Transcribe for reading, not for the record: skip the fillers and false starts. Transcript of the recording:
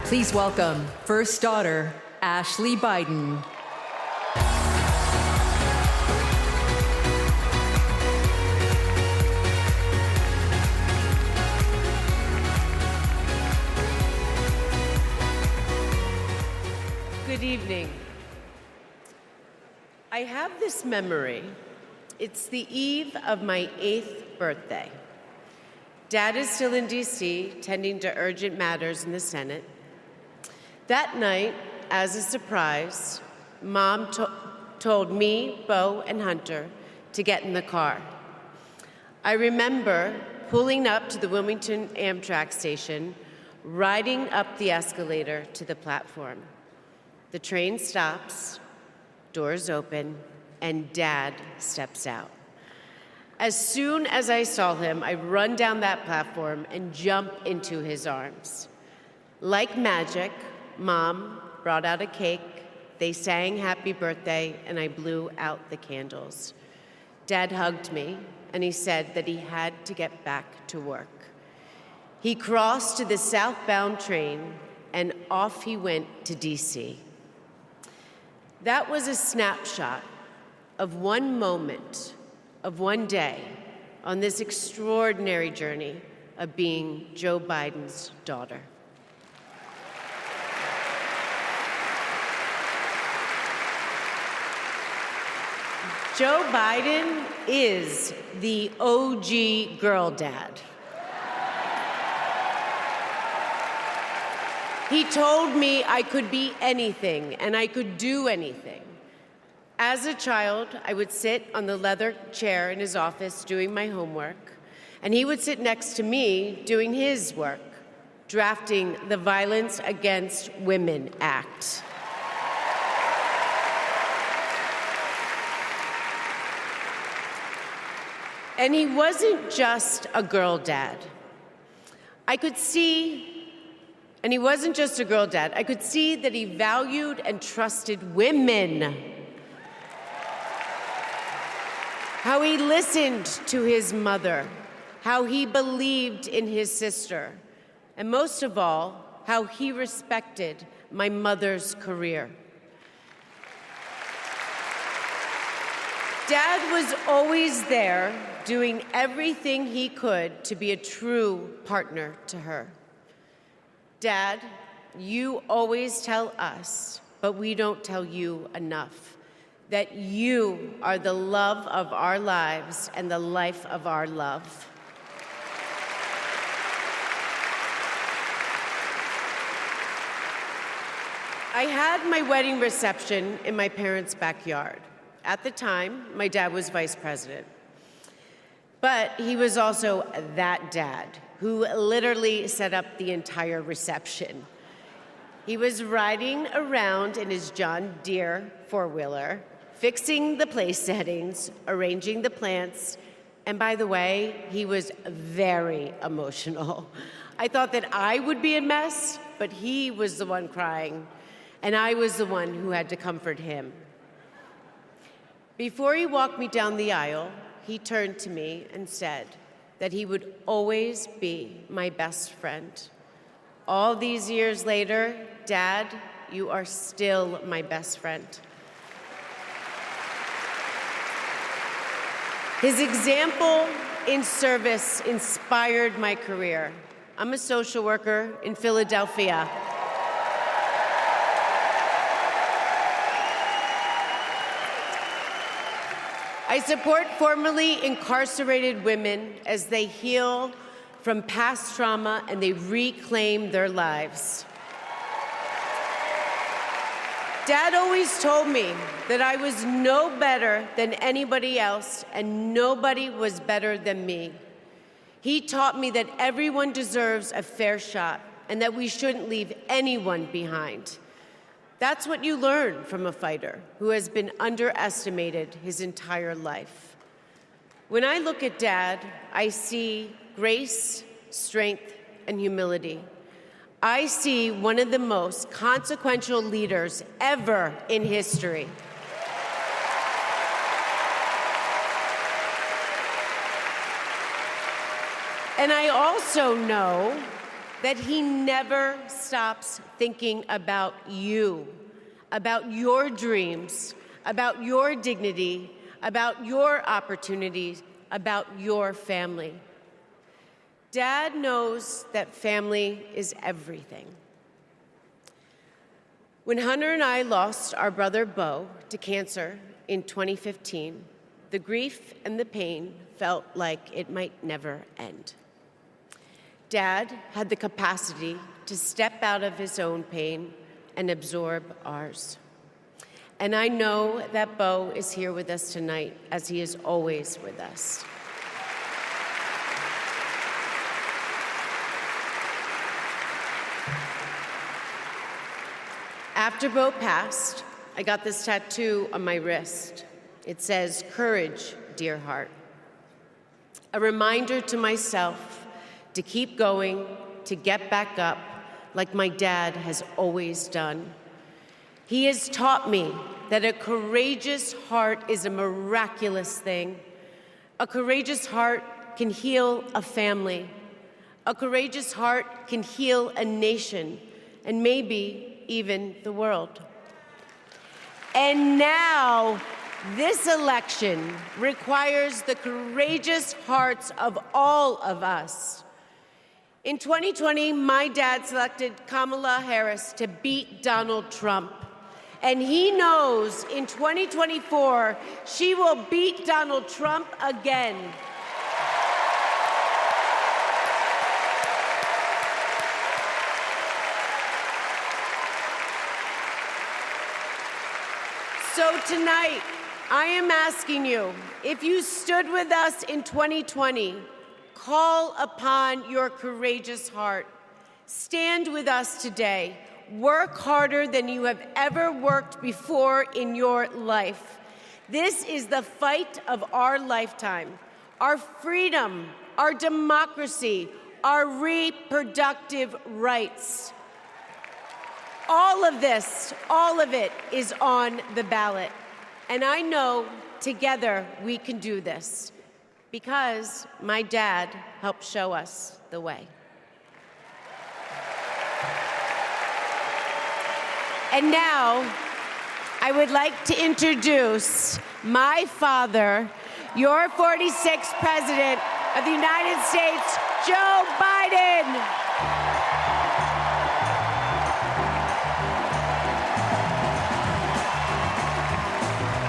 Please welcome first daughter, Ashley Biden. Good evening. I have this memory. It's the eve of my 8th birthday. Dad is still in DC, tending to urgent matters in the Senate. That night, as a surprise, Mom told me, Bo, and Hunter to get in the car. I remember pulling up to the Wilmington Amtrak station, riding up the escalator to the platform. The train stops, doors open, and Dad steps out. As soon as I saw him, I run down that platform and jump into his arms. Like magic, Mom brought out a cake, they sang happy birthday, and I blew out the candles. Dad hugged me, and he said that he had to get back to work. He crossed to the southbound train, and off he went to DC. That was a snapshot of one moment, of one day, on this extraordinary journey of being Joe Biden's daughter. Joe Biden is the OG girl dad. He told me I could be anything and I could do anything. As a child, I would sit on the leather chair in his office doing my homework, and he would sit next to me doing his work, drafting the Violence Against Women Act. And he wasn't just a girl dad. I could see that he valued and trusted women. How he listened to his mother, how he believed in his sister, and most of all, how he respected my mother's career. Dad was always there, doing everything he could to be a true partner to her. Dad, you always tell us, but we don't tell you enough, that you are the love of our lives and the life of our love. I had my wedding reception in my parents' backyard. At the time, my dad was vice president. But he was also that dad who literally set up the entire reception. He was riding around in his John Deere four-wheeler, fixing the place settings, arranging the plants, and by the way, he was very emotional. I thought that I would be a mess, but he was the one crying, and I was the one who had to comfort him. Before he walked me down the aisle, he turned to me and said that he would always be my best friend. All these years later, Dad, you are still my best friend. His example in service inspired my career. I'm a social worker in Philadelphia. I support formerly incarcerated women as they heal from past trauma and they reclaim their lives. Dad always told me that I was no better than anybody else and nobody was better than me. He taught me that everyone deserves a fair shot and that we shouldn't leave anyone behind. That's what you learn from a fighter who has been underestimated his entire life. When I look at Dad, I see grace, strength, and humility. I see one of the most consequential leaders ever in history. And I also know that he never stops thinking about you, about your dreams, about your dignity, about your opportunities, about your family. Dad knows that family is everything. When Hunter and I lost our brother Bo to cancer in 2015, the grief and the pain felt like it might never end. Dad had the capacity to step out of his own pain and absorb ours. And I know that Bo is here with us tonight, as he is always with us. After Bo passed, I got this tattoo on my wrist. It says, "Courage, dear heart." A reminder to myself to keep going, to get back up, like my dad has always done. He has taught me that a courageous heart is a miraculous thing. A courageous heart can heal a family. A courageous heart can heal a nation, and maybe even the world. And now, this election requires the courageous hearts of all of us. In 2020, my dad selected Kamala Harris to beat Donald Trump. And he knows in 2024, she will beat Donald Trump again. So tonight, I am asking you, if you stood with us in 2020, call upon your courageous heart. Stand with us today. Work harder than you have ever worked before in your life. This is the fight of our lifetime. Our freedom, our democracy, our reproductive rights. All of this, all of it is on the ballot. And I know together we can do this because my dad helped show us the way. And now I would like to introduce my father, your 46th President of the United States, Joe Biden.